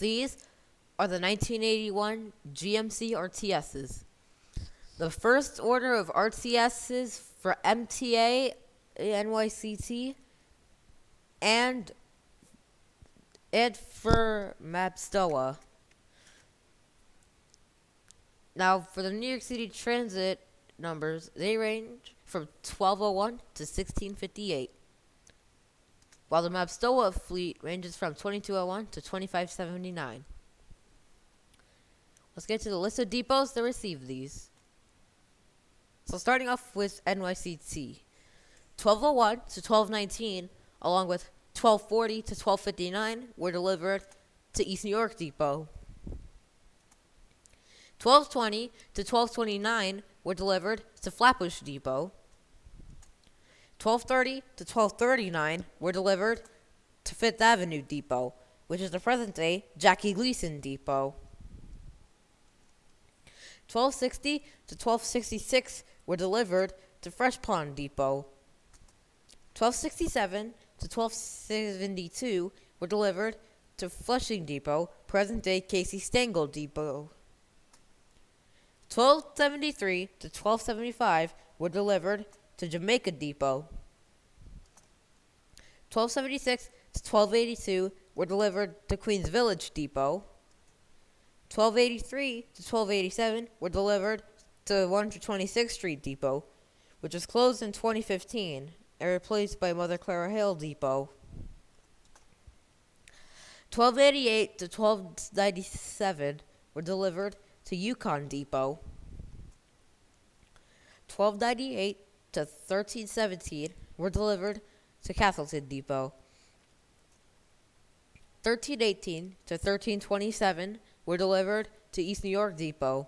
These are the 1981 GMC RTSs. The first order of RTSs for MTA, NYCT, and for MaBSTOA. Now, for the New York City Transit numbers, they range from 1201 to 1658, while the MaBSTOA fleet ranges from 2201 to 2579. Let's get to the list of depots that receive these. So starting off with NYCT, 1201 to 1219, along with 1240 to 1259 were delivered to East New York Depot. 1220 to 1229 were delivered to Flatbush Depot. 1230 to 1239 were delivered to Fifth Avenue Depot, which is the present-day Jackie Gleason Depot. 1260 to 1266 were delivered to Fresh Pond Depot. 1267 to 1272 were delivered to Flushing Depot, present-day Casey Stengel Depot. 1273 to 1275 were delivered to Jamaica Depot. 1276 to 1282 were delivered to Queens Village Depot. 1283 to 1287 were delivered to 126th Street Depot, which was closed in 2015 and replaced by Mother Clara Hill Depot. 1288 to 1297 were delivered to Yukon Depot. 1298 to 1317 were delivered to Castleton Depot. 1318 to 1327 were delivered to East New York Depot.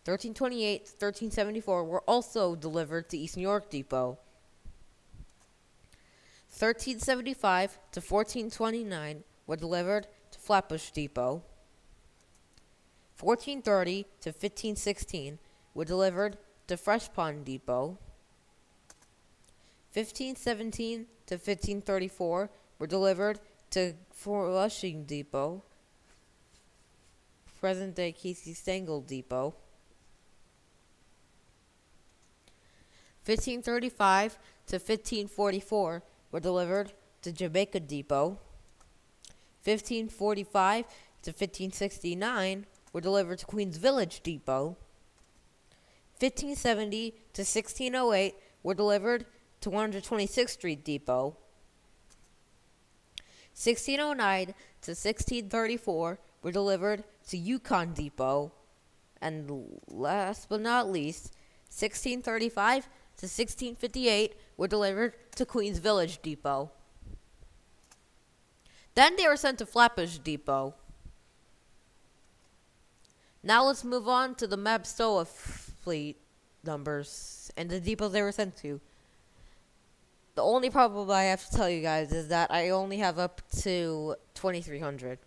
1328 to 1374 were also delivered to East New York Depot. 1375 to 1429 were delivered to Flatbush Depot. 1430 to 1516 were delivered to Fresh Pond Depot. 1517 to 1534 were delivered to Flushing Depot, present-day Casey Stengel Depot. 1535 to 1544 were delivered to Jamaica Depot. 1545 to 1569 were delivered to Queens Village Depot. 1570 to 1608 were delivered to 126th Street Depot. 1609 to 1634 were delivered to Yukon Depot. And last but not least, 1635 to 1658 were delivered to Queens Village Depot. Then they were sent to Flatbush Depot. Now let's move on to the MaBSTOA fleet numbers and the depots they were sent to. The only problem I have to tell you guys is that I only have up to 2,300.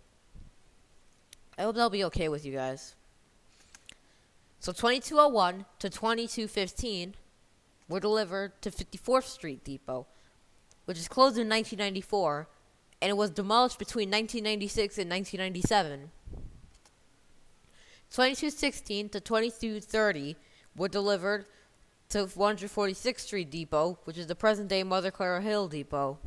I hope that'll be okay with you guys. So 2201 to 2215 were delivered to 54th Street Depot, which is closed in 1994, and it was demolished between 1996 and 1997. 2216 to 2230 were delivered to 146th Street Depot, which is the present-day Mother Clara Hill Depot.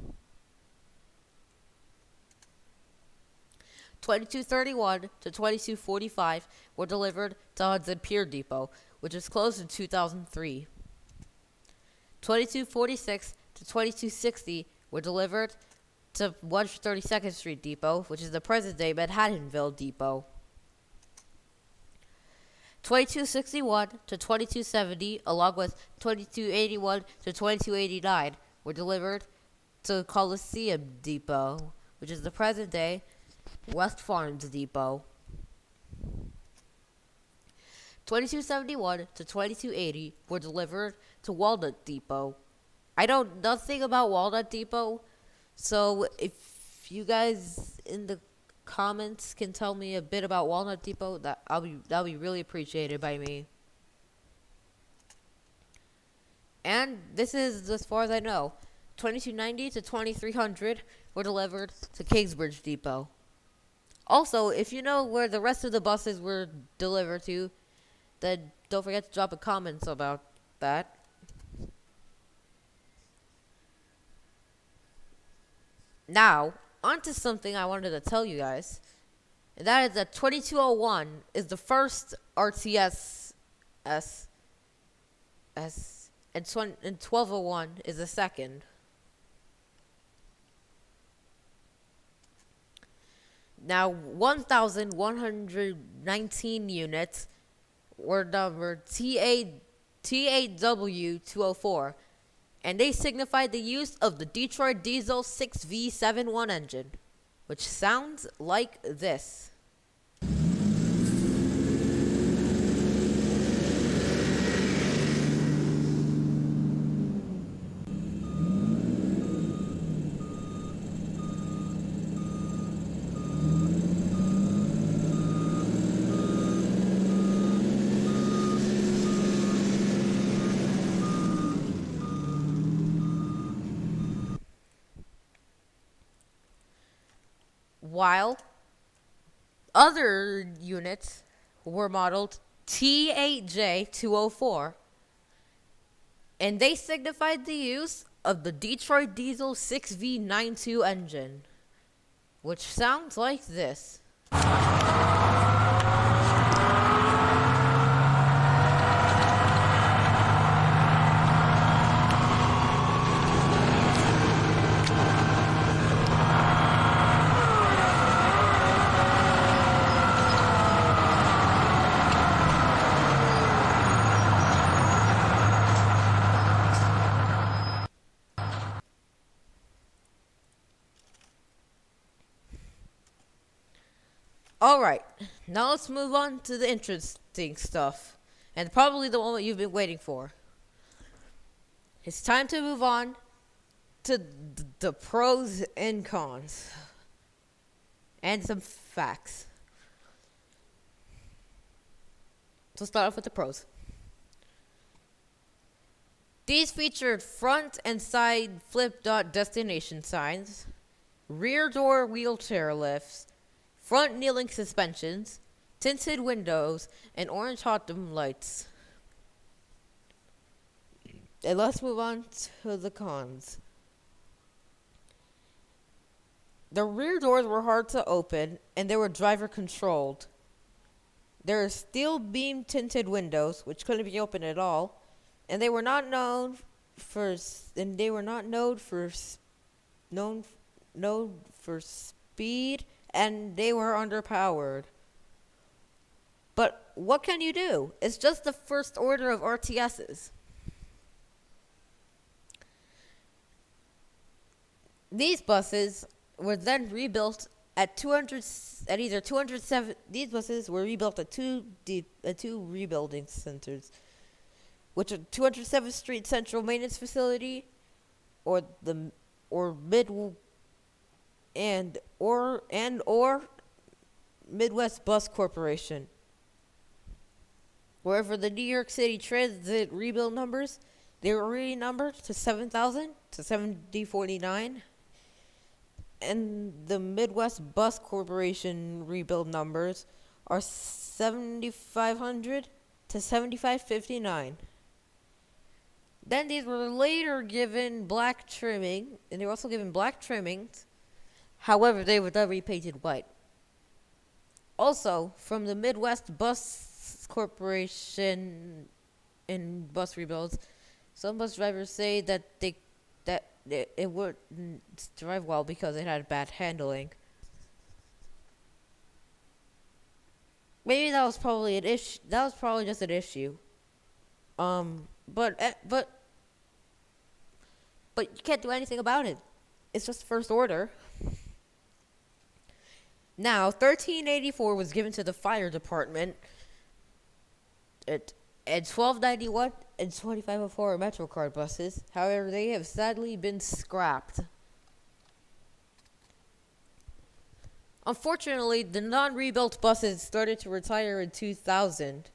2231 to 2245 were delivered to Hudson Pier Depot, which was closed in 2003. 2246 to 2260 were delivered to 132nd Street Depot, which is the present-day Manhattanville Depot. 2261 to 2270, along with 2281 to 2289, were delivered to Coliseum Depot, which is the present-day West Farms Depot. 2271 to 2280 were delivered to Walnut Depot. I know nothing about Walnut Depot, so if you guys in the comments can tell me a bit about Walnut Depot, that'll be really appreciated by me. And this is as far as I know. 2290 to 2300 were delivered to Kingsbridge Depot. Also, if you know where the rest of the buses were delivered to, then don't forget to drop a comment about that. Now, on to something I wanted to tell you guys. And that is that 2201 is the first RTS and 1201 is the second. Now, 1,119 units were numbered TAW204, and they signified the use of the Detroit Diesel 6V71 engine, which sounds like this. While other units were modeled T8J204, and they signified the use of the Detroit Diesel 6V92 engine, which sounds like this. Alright, now let's move on to the interesting stuff, and probably the one that you've been waiting for. It's time to move on to the pros and cons, and some facts. So start off with the pros. These featured front and side flip-dot destination signs, rear door wheelchair lifts, front kneeling suspensions, tinted windows, and orange hot dim lights. And let's move on to the cons. The rear doors were hard to open, and they were driver controlled. There are steel beam tinted windows, which couldn't be opened at all, and they were not known for speed, and they were underpowered. But what can you do? It's just the first order of RTSs. These buses were then rebuilt at 200 at either 207. These buses were rebuilt at two rebuilding centers, which are 207th Street Central Maintenance Facility, or Midwest Bus Corporation. Wherever the New York City Transit rebuild numbers, they were renumbered to 7,000 to 7049. And the Midwest Bus Corporation rebuild numbers are 7,500 to 7,559. Then these were later given black trimming, and they were also given black trimmings. However, they were then repainted white. Also, from the Midwest Bus Corporation in bus rebuilds, some bus drivers say that it wouldn't drive well because it had bad handling. Maybe that was probably an issue. That was probably just an issue. But you can't do anything about it. It's just first order. Now, 1384 was given to the fire department. And 1291 and 2504 are MetroCard buses. However, they have sadly been scrapped. Unfortunately, the non-rebuilt buses started to retire in 2000,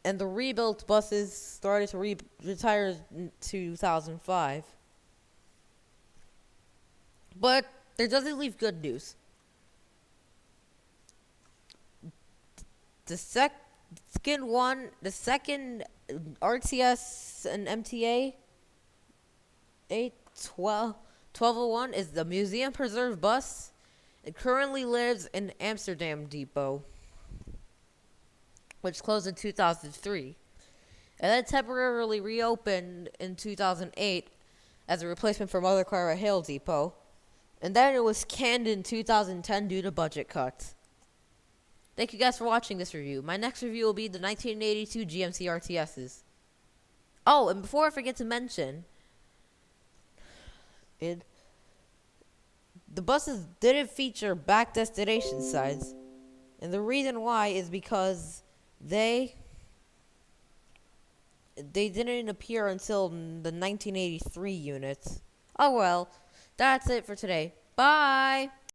and the rebuilt buses started to retire in 2005. But there doesn't leave good news. The second RTS and MTA 1201 is the Museum Preserve bus. It currently lives in Amsterdam Depot, which closed in 2003. And then temporarily reopened in 2008 as a replacement for Mothercar at Hale Depot. And then it was canned in 2010 due to budget cuts. Thank you guys for watching this review. My next review will be the 1982 GMC RTSs. Oh, and before I forget to mention, the buses didn't feature back destination signs. And the reason why is because they didn't appear until the 1983 units. Oh well, that's it for today. Bye!